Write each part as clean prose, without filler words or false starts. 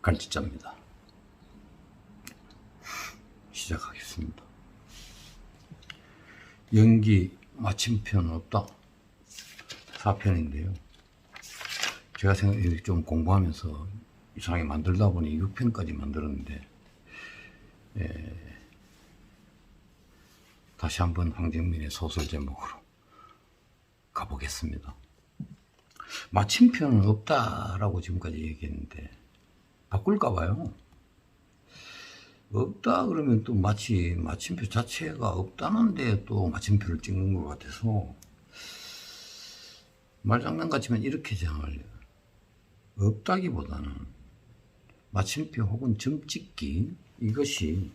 갈치자입니다. 시작하겠습니다. 연기 마침표는 없다. 4편인데요. 제가 좀 공부하면서 이상하게 만들다 보니 6편까지 만들었는데, 다시 한번 황정민의 소설 제목으로 가보겠습니다. 마침표는 없다라고 지금까지 얘기했는데, 바꿀까봐요. 없다 그러면 또 마치 마침표 자체가 없다는데 또 마침표를 찍는 것 같아서, 말장난 같지만 이렇게 정할래요. 없다기보다는 마침표 혹은 점찍기, 이것이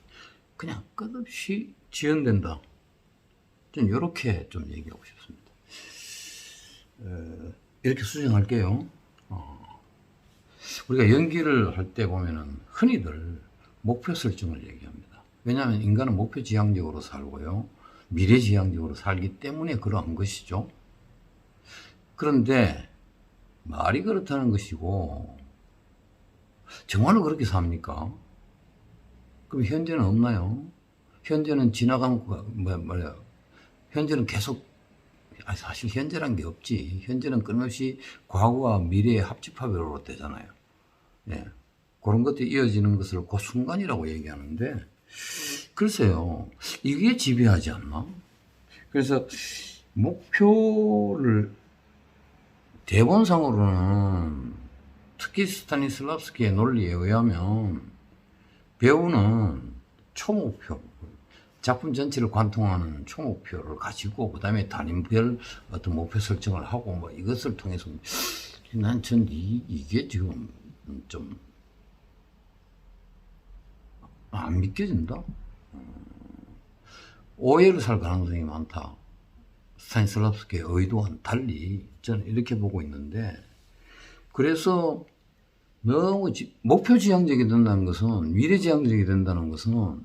그냥 끝없이 지연된다. 저는 이렇게 좀 얘기하고 싶습니다. 이렇게 수정할게요. 우리가 연기를 할 때 보면은 흔히들 목표 설정을 얘기합니다. 왜냐하면 인간은 목표 지향적으로 살고요, 미래 지향적으로 살기 때문에 그러한 것이죠. 그런데 말이 그렇다는 것이고, 정말로 그렇게 삽니까? 그럼 현재는 없나요? 현재는 지나간, 현재는 계속, 사실 현재란 게 없지. 현재는 끊임없이 과거와 미래의 합집합으로 되잖아요. 예. 그런 것들이 이어지는 것을 그 순간이라고 얘기하는데, 글쎄요, 이게 지배하지 않나? 그래서 목표를 대본상으로는, 특히 스타니슬랍스키의 논리에 의하면 배우는 초목표, 작품 전체를 관통하는 초목표를 가지고 그 다음에 단임별 어떤 목표 설정을 하고 뭐 이것을 통해서, 전 이게 지금 좀 안 믿겨진다. 오해를 살 가능성이 많다. 스타니슬랍스키의 의도와는 달리 저는 이렇게 보고 있는데, 그래서 너무 목표 지향적이 된다는 것은, 미래 지향적이 된다는 것은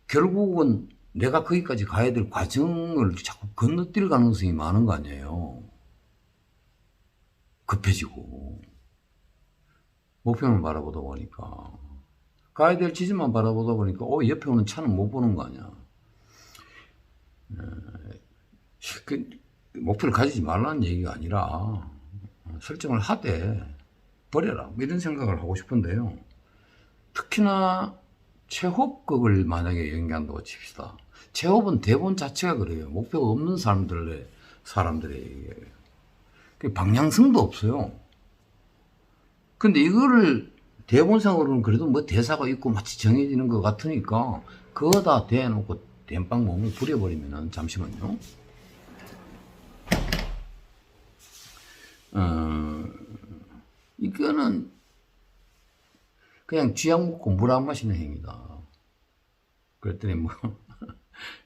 결국은 내가 거기까지 가야 될 과정을 자꾸 건너뛸 가능성이 많은 거 아니에요. 급해지고 목표만 바라보다 보니까, 가야 될 지점만 바라보다 보니까 옆에 오는 차는 못 보는 거 아니야. 그 목표를 가지지 말라는 얘기가 아니라 설정을 하되 버려라, 뭐 이런 생각을 하고 싶은데요. 특히나 체홉극을 만약에 연기한다고 칩시다. 체홉은 대본 자체가 그래요. 목표가 없는 사람들의 얘기예요. 방향성도 없어요. 근데 이거를 대본상으로는 그래도 뭐 대사가 있고 마치 정해지는 것 같으니까 그거 다 대놓고 댐빵 몸을 부려버리면은, 잠시만요. 이거는 그냥 쥐약 먹고 물 안 마시는 행위다. 그랬더니 뭐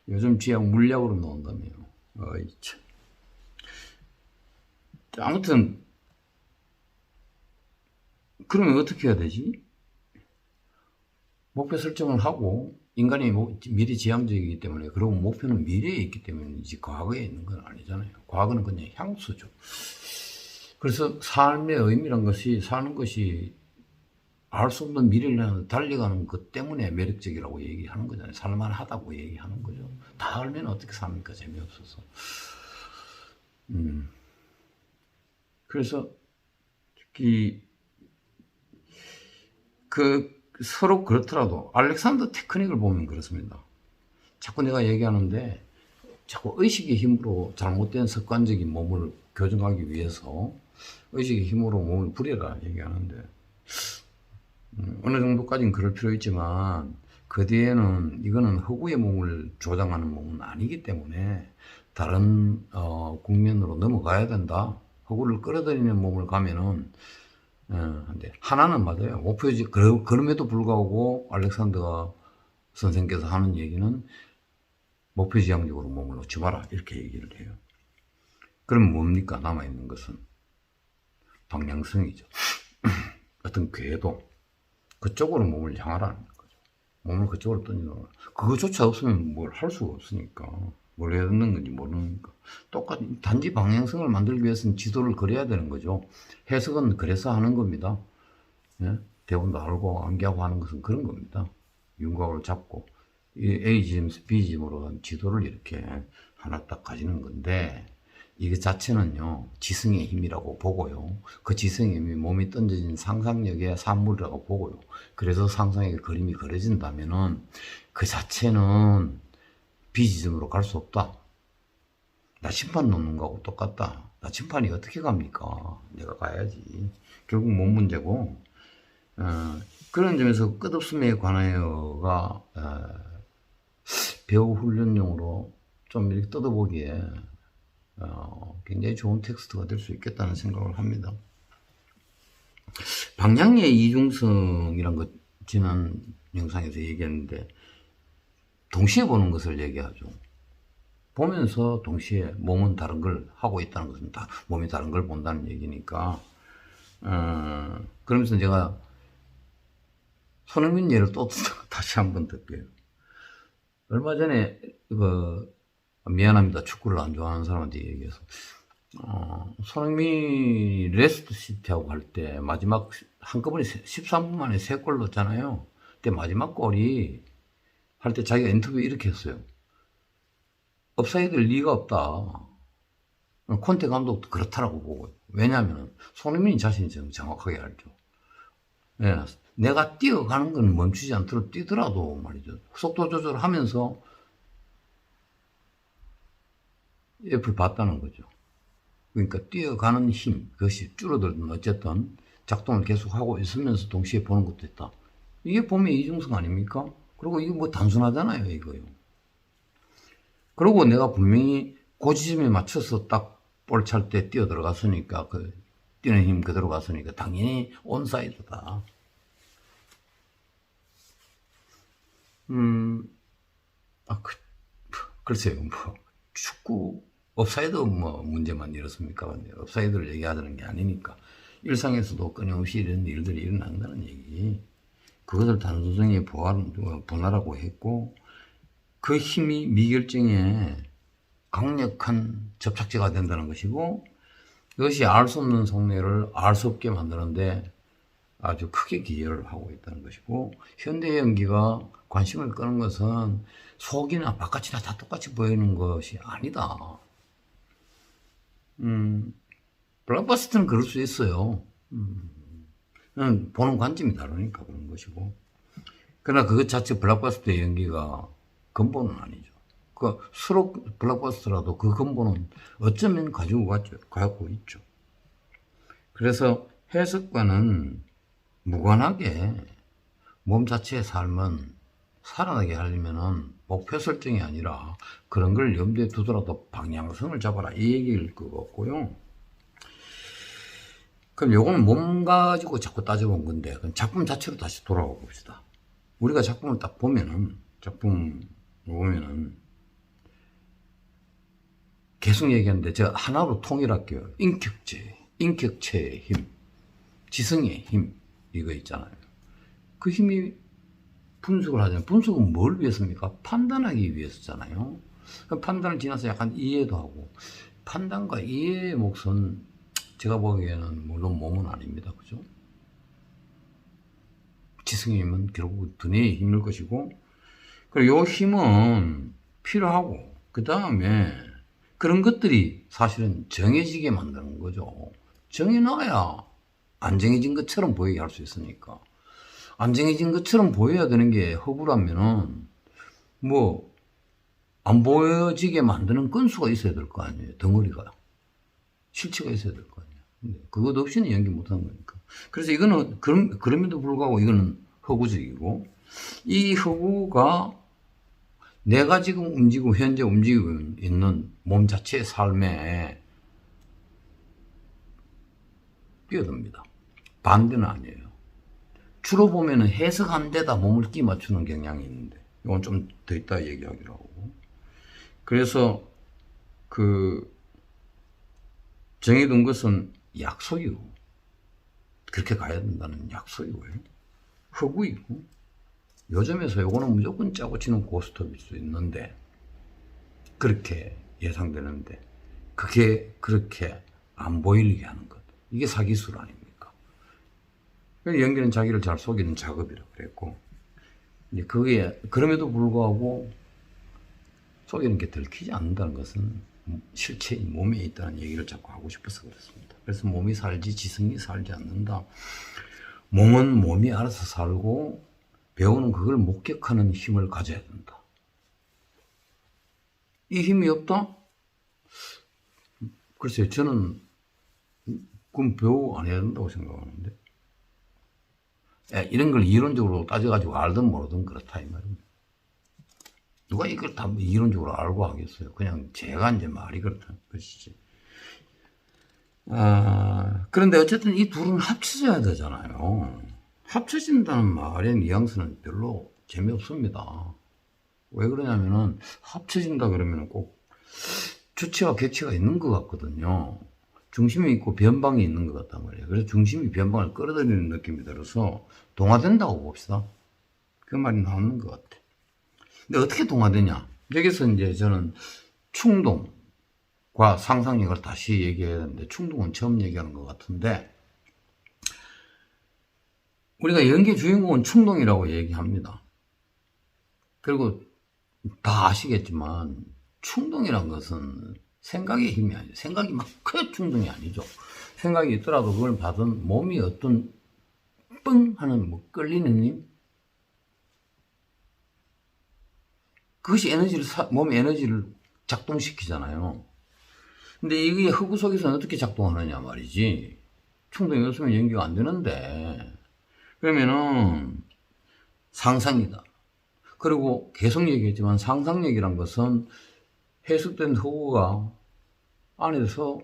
요즘 쥐약 물약으로 나온다며요. 어이 참. 아무튼 그러면 어떻게 해야 되지? 목표 설정을 하고, 인간이 미래 지향적이기 때문에, 그리고 목표는 미래에 있기 때문이지 과거에 있는 건 아니잖아요. 과거는 그냥 향수죠. 그래서 삶의 의미란 것이, 사는 것이 알 수 없는 미래를 달려가는 것 때문에 매력적이라고 얘기하는 거잖아요. 살만하다고 얘기하는 거죠. 다 알면 어떻게 삽니까? 재미없어서. 그래서 특히 서로 그렇더라도 알렉산더 테크닉을 보면 그렇습니다. 자꾸 내가 얘기하는데, 자꾸 의식의 힘으로 잘못된 습관적인 몸을 교정하기 위해서 의식의 힘으로 몸을 부려라 얘기하는데, 어느 정도까지는 그럴 필요 있지만 그 뒤에는 이거는 허구의 몸을 조장하는 몸은 아니기 때문에 다른 국면으로 넘어가야 된다. 허구를 끌어들이는 몸을 가면은, 근데 하나는 맞아요. 목표지. 그럼에도 불구하고 알렉산더 선생께서 하는 얘기는 목표 지향적으로 몸을 놓지 마라, 이렇게 얘기를 해요. 그럼 뭡니까? 남아있는 것은 방향성이죠. 어떤 궤도, 그쪽으로 몸을 향하라는 거죠. 몸을 그쪽으로 던지는, 그거조차 없으면 뭘 할 수가 없으니까, 뭘 해야 되는 건지 모르니까. 똑같이 단지 방향성을 만들기 위해서는 지도를 그려야 되는 거죠. 해석은 그래서 하는 겁니다. 예? 대본도 알고 암기하고 하는 것은 그런 겁니다. 윤곽을 잡고 이 A짐, B짐으로 지도를 이렇게 하나 딱 가지는 건데 이게 자체는요 지성의 힘이라고 보고요. 그 지성의 힘이 몸이 던져진 상상력의 산물이라고 보고요. 그래서 상상의 그림이 그려진다면은 그 자체는 B지점으로 갈 수 없다. 나침반 놓는 거하고 똑같다. 나침반이 어떻게 갑니까? 내가 가야지. 결국 몸 문제고 그런 점에서 끝없음에 관하여가 배우 훈련용으로 좀 이렇게 뜯어보기에 굉장히 좋은 텍스트가 될 수 있겠다는 생각을 합니다. 방향의 이중성이란 것 지난 영상에서 얘기했는데 동시에 보는 것을 얘기하죠. 보면서 동시에 몸은 다른 걸 하고 있다는 것은 다 몸이 다른 걸 본다는 얘기니까 그러면서 제가 손흥민 예를 또 다시 한번 들게요. 얼마 전에 미안합니다. 축구를 안 좋아하는 사람한테 얘기해서 손흥민이 레스터시티하고 할 때 마지막 한꺼번에 13분 만에 3골 넣었잖아요. 그때 마지막 골이 할 때 자기가 인터뷰 이렇게 했어요. 업사이드일 리가 없다. 콘테 감독도 그렇다라고 보고. 왜냐하면 손흥민이 자신이 정확하게 알죠. 예, 내가 뛰어가는 건 멈추지 않도록 뛰더라도 말이죠. 속도 조절하면서 옆을 봤다는 거죠. 그러니까 뛰어가는 힘, 그것이 줄어들든 어쨌든 작동을 계속하고 있으면서 동시에 보는 것도 있다. 이게 봄의 이중성 아닙니까? 그리고 이거 뭐 단순하잖아요, 이거요. 그리고 내가 분명히 그 지점에 맞춰서 딱 볼 찰 때 뛰어 들어갔으니까, 그 뛰는 힘 그대로 갔으니까 당연히 온사이드다. 글쎄요, 뭐, 축구, 업사이드 뭐 문제만 이렇습니까? 업사이드를 얘기하자는 게 아니니까. 일상에서도 끊임없이 이런 일들이 일어난다는 얘기. 그것을 단순성의 분화라고 했고, 그 힘이 미결정에 강력한 접착제가 된다는 것이고, 이것이 알 수 없는 속내를 알 수 없게 만드는데 아주 크게 기여를 하고 있다는 것이고, 현대 연기가 관심을 끄는 것은 속이나 바깥이나 다 똑같이 보이는 것이 아니다. 블록버스터는 그럴 수 있어요. 보는 관점이 다르니까 그런 것이고. 그러나 그것 자체 블록버스터의 연기가 근본은 아니죠. 그 수록 블록버스터라도 그 근본은 어쩌면 가지고 있죠. 그래서 해석과는 무관하게 몸 자체의 삶은 살아나게 하려면은 목표 설정이 아니라 그런 걸 염두에 두더라도 방향성을 잡아라 이 얘기일 것 같고요. 그럼 요거는 몸 가지고 자꾸 따져본 건데 그럼 작품 자체로 다시 돌아가 봅시다. 우리가 작품을 딱 보면은 계속 얘기하는데 제가 하나로 통일할게요. 인격체의 힘, 지성의 힘 이거 있잖아요. 그 힘이 분석을 하잖아요. 분석은 뭘 위해서입니까? 판단하기 위해서잖아요. 판단을 지나서 약간 이해도 하고 판단과 이해의 몫은 제가 보기에는 물론 몸은 아닙니다. 그죠? 지성의 힘은 결국 두뇌의 힘일 것이고 그리고 이 힘은 필요하고 그 다음에 그런 것들이 사실은 정해지게 만드는 거죠. 정해놔야 안 정해진 것처럼 보이게 할 수 있으니까. 안 정해진 것처럼 보여야 되는 게 허구라면은 뭐 안 보여지게 만드는 건수가 있어야 될 거 아니에요. 덩어리가. 실체가 있어야 될 거 아니에요. 근데 그것 없이는 연기 못하는 거니까. 그래서 이거는 그럼에도 불구하고 이거는 허구적이고 이 허구가 내가 지금 현재 움직이고 있는 몸 자체의 삶에 뛰어듭니다. 반대는 아니에요. 주로 보면은 해석한 데다 몸을 끼 맞추는 경향이 있는데, 이건 좀 더 이따 얘기하기로 하고. 그래서 정해둔 것은 약속이고, 그렇게 가야 된다는 약속이고요. 허구이고, 요즘에서 요거는 무조건 짜고 치는 고스톱일 수 있는데, 그렇게 예상되는데, 그게 그렇게 안 보이게 하는 것. 이게 사기술 아닙니까? 연기는 자기를 잘 속이는 작업이라고 그랬고, 이제 그게, 그럼에도 불구하고 속이는 게 들키지 않는다는 것은 실체인 몸에 있다는 얘기를 자꾸 하고 싶어서 그렇습니다. 그래서 몸이 살지 지성이 살지 않는다. 몸은 몸이 알아서 살고 배우는 그걸 목격하는 힘을 가져야 된다. 이 힘이 없다? 글쎄요, 저는 그럼 배우 안 해야 된다고 생각하는데. 이런 걸 이론적으로 따져가지고 알든 모르든 그렇다 이 말입니다. 누가 이걸 다 이론적으로 알고 하겠어요. 그냥 제가 이제 말이 그렇다는 것이지. 그런데 어쨌든 이 둘은 합쳐져야 되잖아요. 합쳐진다는 말의 뉘앙스는 별로 재미없습니다. 왜 그러냐면은 합쳐진다 그러면 꼭 주체와 객체가 있는 것 같거든요. 중심이 있고 변방이 있는 것 같단 말이에요. 그래서 중심이 변방을 끌어들이는 느낌이 들어서 동화된다고 봅시다. 그 말이 나오는 것 같아. 근데 어떻게 동화되냐? 여기서 이제 저는 충동과 상상력을 다시 얘기해야 되는데, 충동은 처음 얘기하는 것 같은데, 우리가 연기 주인공은 충동이라고 얘기합니다. 그리고 다 아시겠지만 충동이란 것은 생각의 힘이 아니죠. 생각이 막 크게 충동이 아니죠. 생각이 있더라도 그걸 받은 몸이 어떤 뻥 하는 뭐 끌리는 힘, 그것이 에너지를 몸의 에너지를 작동시키잖아요. 근데 이게 흑우 속에서는 어떻게 작동하느냐 말이지. 충동이 없으면 연기가 안 되는데, 그러면은 상상이다. 그리고 계속 얘기했지만 상상력이란 것은 해석된 흑우가 안에서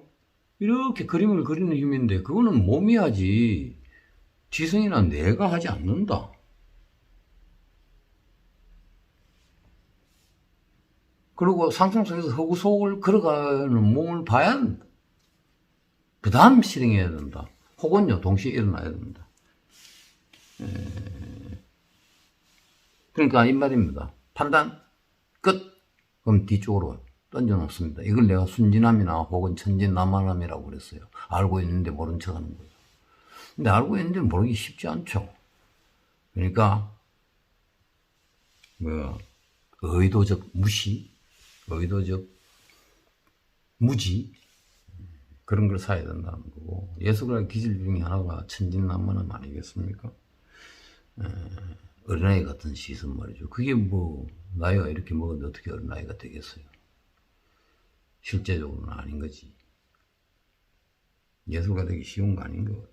이렇게 그림을 그리는 힘인데, 그거는 몸이 하지 지성이나 내가 하지 않는다. 그리고 상상 속에서 흑우 속을 걸어가는 몸을 봐야 한다. 그 다음 실행해야 된다. 혹은요, 동시에 일어나야 된다. 그러니까 이 말입니다. 판단 끝. 그럼 뒤쪽으로 던져 놓습니다. 이걸 내가 순진함이나 혹은 천진난만함이라고 그랬어요. 알고 있는데 모른 척 하는 거죠. 근데 알고 있는데 모르기 쉽지 않죠. 그러니까 뭐 의도적 무시, 의도적 무지, 그런 걸 사야 된다는 거고, 예술가의 기질 중에 하나가 천진난만함 아니겠습니까? 어린아이 같은 시선 말이죠. 그게 뭐 나이가 이렇게 먹었는데 어떻게 어린아이가 되겠어요? 실제적으로는 아닌 거지. 예술가 되기 쉬운 거 아닌 것 같아.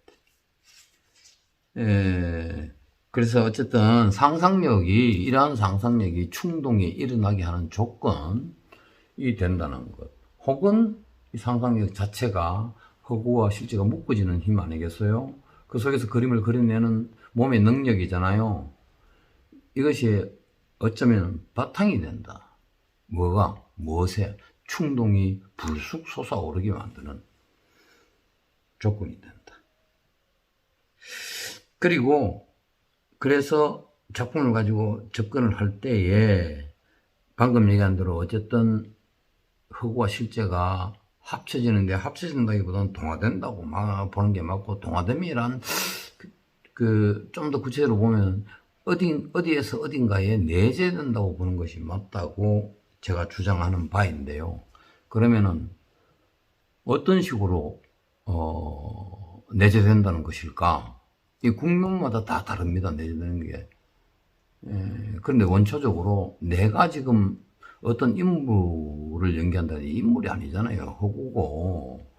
그래서 어쨌든 상상력이, 이러한 상상력이 충동이 일어나게 하는 조건이 된다는 것. 혹은 이 상상력 자체가 허구와 실제가 묶어지는 힘 아니겠어요? 그 속에서 그림을 그려내는 몸의 능력이잖아요. 이것이 어쩌면 바탕이 된다. 뭐가? 무엇에? 충동이 불쑥 솟아오르게 만드는 조건이 된다. 그리고 그래서 작품을 가지고 접근을 할 때에 방금 얘기한 대로 어쨌든 흑우와 실제가 합쳐지는데, 합쳐진다기보다는 동화된다고 보는 게 맞고, 동화됨이란 좀 더 구체적으로 보면 어디에서 어딘가에 내재된다고 보는 것이 맞다고 제가 주장하는 바인데요. 그러면은 어떤 식으로 내재된다는 것일까? 이 국면마다 다 다릅니다. 내재되는 게. 그런데 원초적으로 내가 지금 어떤 인물을 연기한다는, 인물이 아니잖아요. 허구고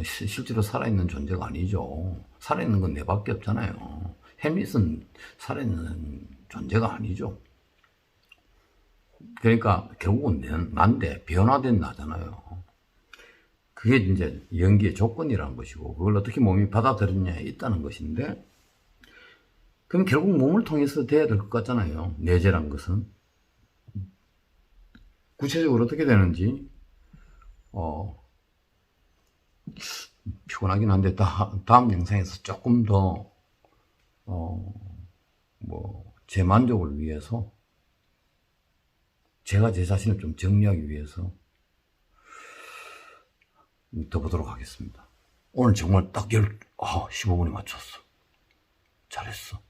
실제로 살아있는 존재가 아니죠. 살아있는 건 내밖에 없잖아요. 햄릿은 살아있는 존재가 아니죠. 그러니까 결국은 난데 변화된 나잖아요. 그게 이제 연기의 조건이라는 것이고, 그걸 어떻게 몸이 받아들였냐에 있다는 것인데, 그럼 결국 몸을 통해서 돼야 될 것 같잖아요. 내재란 것은. 구체적으로 어떻게 되는지 피곤하긴 한데 다음 영상에서 조금 더 제 만족을 위해서, 제가 제 자신을 좀 정리하기 위해서 더 보도록 하겠습니다. 오늘 정말 딱 15분에 맞췄어. 잘했어.